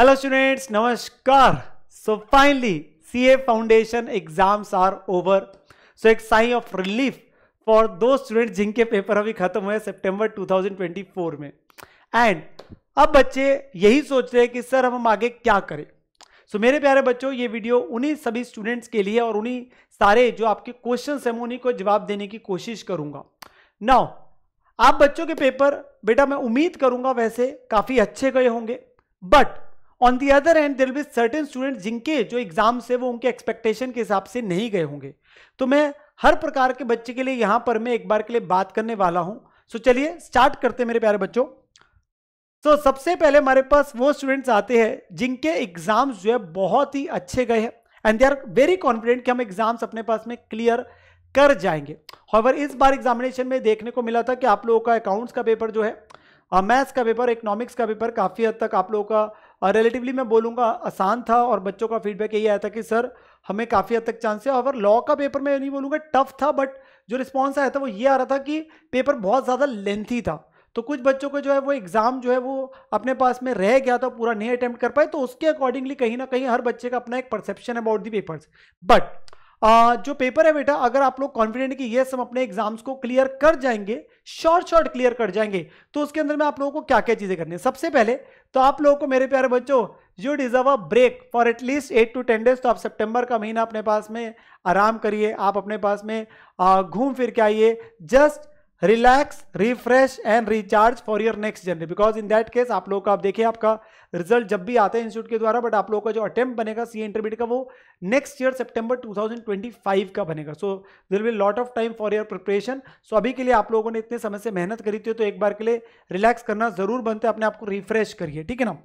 Hello students, namaskar. So finally, CA Foundation exams are over. So एक sign of relief for those students जिनके paper अभी खत्म हुए सितंबर 2024 में. And अब बच्चे यही सोच रहे हैं कि सर हम आगे क्या करें. So मेरे प्यारे बच्चों, ये वीडियो उन्हीं सभी स्टूडेंट्स के लिए और उन्हीं सारे जो आपके क्वेश्चंस हैं उन्हीं को जवाब देने की कोशिश करूंगा. Now आप बच्चों के पेपर बेटा मैं उम्मीद करूंगा वैसे काफी अच्छे गए होंगे, but on the other end there will be certain students जिनके जो एग्जाम्स है वो उनके एक्सपेक्टेशन के हिसाब से नहीं गए होंगे. तो मैं हर प्रकार के बच्चे के लिए यहां पर मैं एक बार के लिए बात करने वाला हूं. सो चलिए स्टार्ट करते हैं मेरे प्यारे बच्चों. तो सबसे पहले हमारे पास वो स्टूडेंट्स आते हैं जिनके एग्जाम्स जो है बहुत ही अच्छे गए हैं and they are very confident कि हम एग्जाम्स अपने पास में क्लियर कर जाएंगे. हाउएवर इस बार एग्जामिनेशन में देखने को मिला था कि आप लोगों का अकाउंट्स का पेपर जो है, मैथ्स का पेपर, इकोनॉमिक्स का पेपर काफ़ी हद तक आप लोगों का रिलेटिवली मैं बोलूँगा आसान था और बच्चों का फीडबैक यही आया था कि सर हमें काफ़ी हद तक चांस है. हाउएवर लॉ का पेपर मैं नहीं बोलूँगा टफ था, बट जो रिस्पॉन्स आया था वो ये आ रहा था कि पेपर बहुत ज़्यादा लेंथी था. तो कुछ बच्चों को जो है वो एग्जाम जो है वो अपने पास में रह गया था, पूरा नहीं अटेम्प्ट कर पाए. तो उसके अकॉर्डिंगली कहीं ना कहीं हर बच्चे का अपना एक perception about the papers. But जो पेपर है बेटा, अगर आप लोग कॉन्फिडेंट कि ये हम अपने एग्जाम्स को क्लियर कर जाएंगे, शॉर्ट क्लियर कर जाएंगे, तो उसके अंदर में आप लोगों को क्या क्या चीजें करनी है. सबसे पहले तो आप लोगों को मेरे प्यारे बच्चों you deserve a break for at least 8 to 10 days. तो आप सितंबर का महीना अपने पास में आराम करिए, आप अपने पास में घूम फिर के आइए. Just relax, refresh and recharge for your next journey. Because in that case आप लोग का, आप देखिए आपका रिजल्ट जब भी आता है इंस्टीट्यूट के द्वारा, बट आप लोगों का जो अटेम्प्ट बनेगा सीए इंटरमीडिएट का वो नेक्स्ट ईयर सितंबर 2025 का बनेगा. So there will lot of time for your preparation. So अभी के लिए आप लोगों ने इतने समय से मेहनत करी थी तो एक बार के लिए रिलैक्स करना जरूर बनता है, अपने आप को रिफ्रेश करिए, ठीक है ना.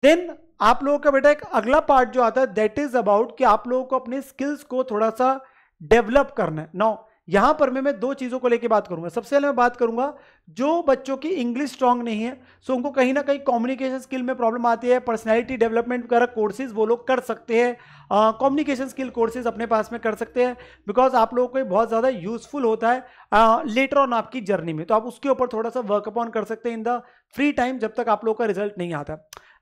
देन आप लोगों का बेटा एक अगला पार्ट जो आता है दैट इज अबाउट कि आप लोगों को अपने स्किल्स को थोड़ा सा डेवलप करना है. नाउ यहां पर मैं दो चीजों को लेकर बात करूंगा. सबसे पहले मैं बात करूंगा जो बच्चों की इंग्लिश स्ट्रांग नहीं है, सो उनको कहीं ना कहीं कम्युनिकेशन स्किल में प्रॉब्लम आती है. पर्सनैलिटी डेवलपमेंट वगैरह कोर्सेज वो लोग कर सकते हैं, कम्युनिकेशन स्किल कोर्सेज अपने पास में कर सकते हैं, बिकॉज आप लोगों को बहुत ज़्यादा यूजफुल होता है लेटर ऑन आपकी जर्नी में. तो आप उसके ऊपर थोड़ा सा वर्क अपॉन कर सकते हैं इन द फ्री टाइम, जब तक आप लोगों का रिजल्ट नहीं आता.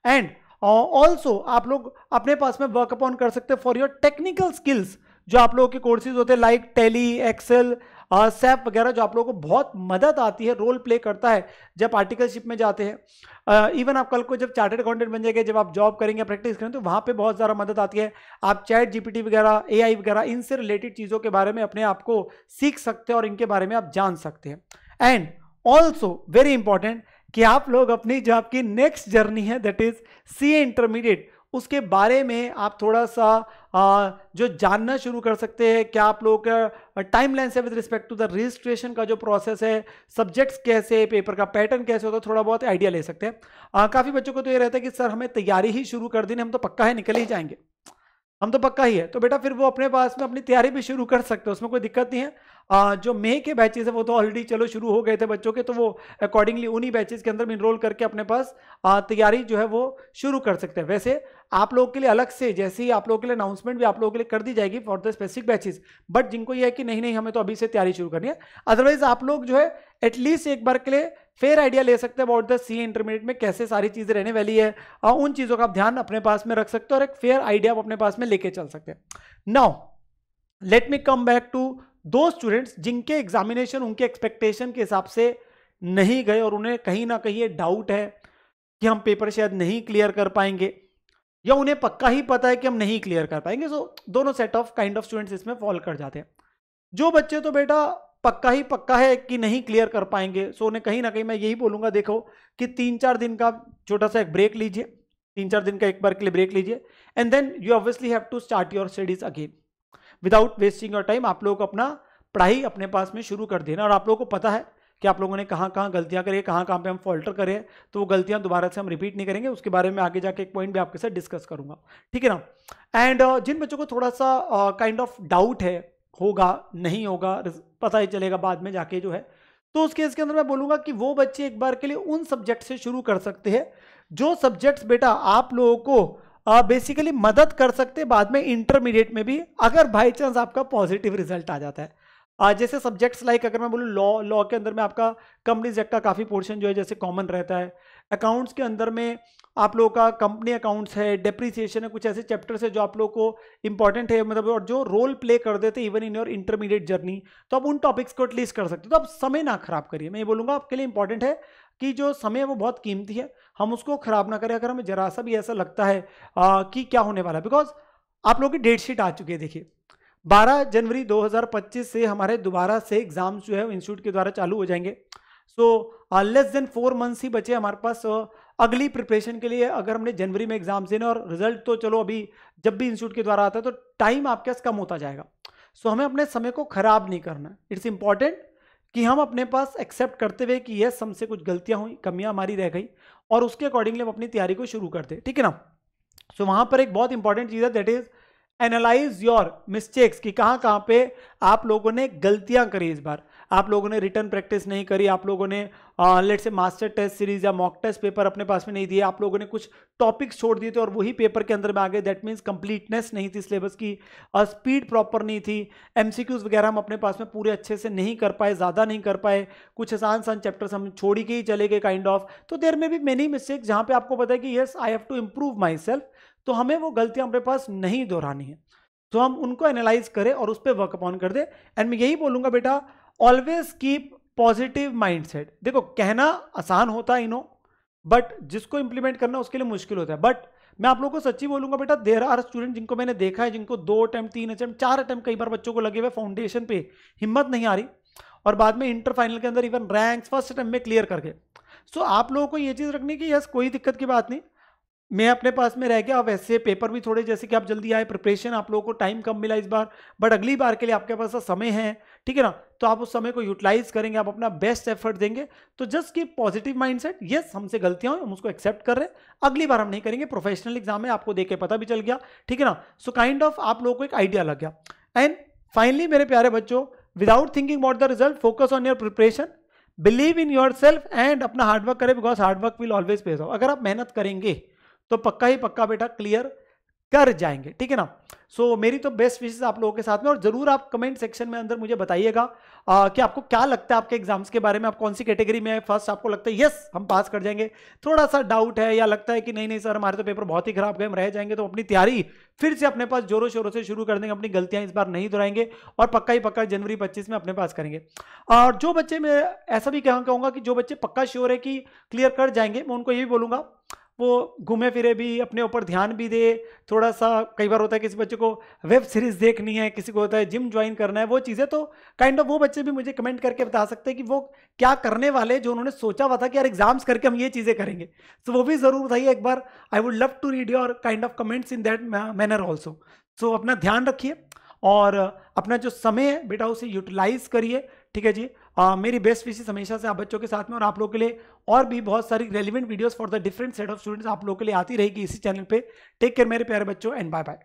एंड ऑल्सो आप लोग अपने पास में वर्क अपॉन कर सकते हैं फॉर योर टेक्निकल स्किल्स. जो आप लोगों के कोर्सेज होते हैं लाइक टैली, एक्सेल, सैप वगैरह, जो आप लोगों को बहुत मदद आती है, रोल प्ले करता है जब आर्टिकलशिप में जाते हैं. इवन आप कल को जब चार्टर्ड अकाउंटेंट बन जाएंगे, जब आप जॉब करेंगे, प्रैक्टिस करेंगे, तो वहाँ पे बहुत ज़्यादा मदद आती है. आप चैट जीपीटी वगैरह, एआई वगैरह, इनसे रिलेटेड चीज़ों के बारे में अपने आप को सीख सकते हैं और इनके बारे में आप जान सकते हैं. एंड ऑल्सो वेरी इंपॉर्टेंट कि आप लोग अपनी जो आपकी नेक्स्ट जर्नी है दैट इज सीए इंटरमीडिएट, उसके बारे में आप थोड़ा सा जो जानना शुरू कर सकते हैं. क्या आप लोगों का टाइम लाइन से with respect to the registration का जो प्रोसेस है, सब्जेक्ट्स कैसे, पेपर का पैटर्न कैसे होता है, थोड़ा बहुत आइडिया ले सकते हैं. काफ़ी बच्चों को तो ये रहता है कि सर हमें तैयारी ही शुरू कर देनी, हम तो पक्का है निकल ही जाएंगे, हम तो पक्का ही है. तो बेटा फिर वो अपने पास में अपनी तैयारी भी शुरू कर सकते हो, उसमें कोई दिक्कत नहीं है. जो मई के बैचेस है वो तो ऑलरेडी चलो शुरू हो गए थे बच्चों के, तो वो अकॉर्डिंगली उन्हीं बैचेस के अंदर में इनरोल करके अपने पास तैयारी जो है वो शुरू कर सकते हैं. वैसे आप लोगों के लिए अलग से, जैसे ही आप लोगों के लिए अनाउंसमेंट भी आप लोगों के लिए कर दी जाएगी for the specific batches, but जिनको ये है कि नहीं हमें तो अभी से तैयारी शुरू करनी है. अदरवाइज आप लोग जो है एटलीस्ट एक बार के लिए फेयर आइडिया ले सकते हैं अबाउट द सीए इंटरमीडिएट में कैसे सारी चीजें रहने वाली है. उन चीजों का आप ध्यान अपने पास में रख सकते हैं और एक फेयर आइडिया आप अपने पास में लेके चल सकते हैं. Now let me come back to दो स्टूडेंट्स जिनके एग्जामिनेशन उनके एक्सपेक्टेशन के हिसाब से नहीं गए और उन्हें कहीं ना कहीं ये डाउट है कि हम पेपर शायद नहीं क्लियर कर पाएंगे, या उन्हें पक्का ही पता है कि हम नहीं क्लियर कर पाएंगे. सो दोनों set of kind of students इसमें फॉल कर जाते हैं. जो बच्चे तो बेटा पक्का है कि नहीं क्लियर कर पाएंगे, सो उन्हें कहीं ना कहीं मैं यही बोलूंगा, देखो कि 3-4 दिन का छोटा सा एक ब्रेक लीजिए, 3-4 दिन का एक बार के लिए ब्रेक लीजिए, and then you obviously have to start your studies again without wasting your time. आप लोगों को अपना पढ़ाई अपने पास में शुरू कर देना, और आप लोगों को पता है कि आप लोगों ने कहाँ गलतियां करी, कहाँ पे हम फॉल्टर करें, तो वो गलतियां दोबारा से हम रिपीट नहीं करेंगे. उसके बारे में आगे जाके एक पॉइंट भी आपके साथ डिस्कस करूंगा, ठीक है ना. एंड जिन बच्चों को थोड़ा सा काइंड ऑफ डाउट है, होगा नहीं होगा पता ही चलेगा बाद में जाके जो है, तो उस केस के अंदर मैं बोलूंगा कि वो बच्चे एक बार के लिए उन सब्जेक्ट से शुरू कर सकते हैं जो सब्जेक्ट्स बेटा आप लोगों को बेसिकली मदद कर सकते हैं बाद में इंटरमीडिएट में भी, अगर बाई चांस आपका पॉजिटिव रिजल्ट आ जाता है. जैसे सब्जेक्ट्स लाइक अगर मैं बोलूँ लॉ के अंदर में आपका कंपनीज एक्ट का काफ़ी पोर्शन जो है जैसे कॉमन रहता है, अकाउंट्स के अंदर में आप लोगों का कंपनी अकाउंट्स है, डेप्रिसिएशन है, कुछ ऐसे चैप्टर्स है जो आप लोगों को इंपॉर्टेंट है, मतलब और जो रोल प्ले कर देते even in your intermediate journey, तो आप उन टॉपिक्स को एटलीस्ट कर सकते हो। तो आप समय ना खराब करिए, मैं ये बोलूँगा आपके लिए इंपॉर्टेंट है कि जो समय है वो बहुत कीमती है, हम उसको खराब ना करें। अगर हमें जरा सा भी ऐसा लगता है कि क्या होने वाला है, बिकॉज आप लोगों की डेट शीट आ चुकी है। देखिए 12 जनवरी 2025 से हमारे दोबारा से एग्जाम्स जो है इंस्टीट्यूट के द्वारा चालू हो जाएंगे। सो लेस देन 4 मंथ्स ही बचे हमारे पास अगली प्रिपरेशन के लिए। अगर हमने जनवरी में एग्जाम्स देने और रिजल्ट तो चलो अभी जब भी इंस्टीट्यूट के द्वारा आता है तो टाइम आपके पास कम होता जाएगा। सो हमें अपने समय को खराब नहीं करना। इट्स इंपॉर्टेंट कि हम अपने पास एक्सेप्ट करते हुए कि यस हमसे कुछ गलतियां हुई, कमियां हमारी रह गई, और उसके अकॉर्डिंगली हम अपनी तैयारी को शुरू करते हैं, ठीक है ना। सो वहां पर एक बहुत इंपॉर्टेंट चीज है, that is analyse your mistakes, कि कहाँ पे आप लोगों ने गलतियां करी। इस बार आप लोगों ने रिटर्न प्रैक्टिस नहीं करी, आप लोगों ने लेट्स से मास्टर टेस्ट सीरीज या मॉक टेस्ट पेपर अपने पास में नहीं दिए, आप लोगों ने कुछ टॉपिक्स छोड़ दिए थे और वही पेपर के अंदर में आ गए। दैट मीन्स कंप्लीटनेस नहीं थी सिलेबस की, स्पीड प्रॉपर नहीं थी, एमसीक्यूज वगैरह हम अपने पास में पूरे अच्छे से नहीं कर पाए, ज़्यादा नहीं कर पाए, कुछ आसान चैप्टर्स हम छोड़ के ही चले गए काइंड ऑफ। तो देयर में भी मेनी मिस्टेक्स जहाँ पे आपको पता है कि yes I have to improve my myself हमें वो गलतियाँ अपने पास नहीं दोहरानी है। तो हम उनको एनालाइज करें और उस पर वर्क अपॉन कर दे। एंड मैं यही बोलूंगा बेटा, ऑलवेज कीप पॉजिटिव माइंडसेट। देखो कहना आसान होता है, नो, बट जिसको इंप्लीमेंट करना उसके लिए मुश्किल होता है। बट मैं आप लोगों को सच्ची बोलूंगा बेटा, देयर आर स्टूडेंट जिनको मैंने देखा है, जिनको 2 अटेम्प्ट 3 अटेम्प्ट 4 अटेम्प्ट कई बार बच्चों को लगे हुए फाउंडेशन पे, हिम्मत नहीं आ रही, और बाद में इंटर फाइनल के अंदर इवन रैंक्स फर्स्ट अटेम्प्ट में क्लियर करके। सो आप लोगों को ये चीज़ रखनी कि यस कोई दिक्कत की बात नहीं, मैं अपने पास में रह गया। वैसे पेपर भी थोड़े जैसे कि आप जल्दी आए, प्रिपरेशन आप लोगों को टाइम कम मिला इस बार, बट अगली बार के लिए आपके पास समय है, ठीक है ना। तो आप उस समय को यूटिलाइज करेंगे, आप अपना बेस्ट एफर्ट देंगे। तो जस्ट की पॉजिटिव माइंडसेट, यस हमसे गलतियां हुई, हम उसको एक्सेप्ट कर रहे हैं, अगली बार हम नहीं करेंगे। प्रोफेशनल एग्जाम में आपको देख के पता भी चल गया, ठीक है ना। सो काइंड ऑफ आप लोगों को एक आइडिया लग गया। एंड फाइनली मेरे प्यारे बच्चों, without thinking about the result, focus on your preparation, believe in your self and अपना हार्डवर्क करें, बिकॉज हार्डवर्क विल ऑलवेज पे ऑफ। अगर आप मेहनत करेंगे तो पक्का ही पक्का बेटा क्लियर कर जाएंगे, ठीक है ना। सो मेरी तो बेस्ट विशेस आप लोगों के साथ में, और जरूर आप कमेंट सेक्शन में अंदर मुझे बताइएगा कि आपको क्या लगता है आपके एग्जाम्स के बारे में, आप कौन सी कैटेगरी में है। फर्स्ट आपको लगता है यस हम पास कर जाएंगे, थोड़ा सा डाउट है, या लगता है कि नहीं नहीं सर हमारे तो पेपर बहुत ही खराब गए, हम रह जाएंगे, तो अपनी तैयारी फिर से अपने पास जोरों शोरों से शुरू कर देंगे, अपनी गलतियां इस बार नहीं दोहराएंगे, और पक्का ही पक्का जनवरी 25 में अपने पास करेंगे। और जो बच्चे, मैं ऐसा भी कहूँगा कि जो बच्चे पक्का श्योर है कि क्लियर कर जाएंगे, मैं उनको ये भी बोलूँगा वो घूमे फिरे भी, अपने ऊपर ध्यान भी दे थोड़ा सा। कई बार होता है किसी बच्चे को वेब सीरीज देखनी है, किसी को होता है जिम ज्वाइन करना है, वो चीज़ें तो काइंड ऑफ वो बच्चे भी मुझे कमेंट करके बता सकते हैं कि वो क्या करने वाले, जो उन्होंने सोचा हुआ था कि यार एग्जाम्स करके हम ये चीज़ें करेंगे। तो वो भी ज़रूर बताइए एक बार, I would love to read your kind of comments in that manner also. So अपना ध्यान रखिए और अपना जो समय है बेटा उसे यूटिलाइज करिए, ठीक है जी। मेरी बेस्ट विशेस हमेशा से आप बच्चों के साथ में, और आप लोगों के लिए और भी बहुत सारी relevant videos for the different set of students आप लोगों के लिए आती रहेगी इसी चैनल पे। टेक केयर मेरे प्यारे बच्चों, एंड बाय बाय।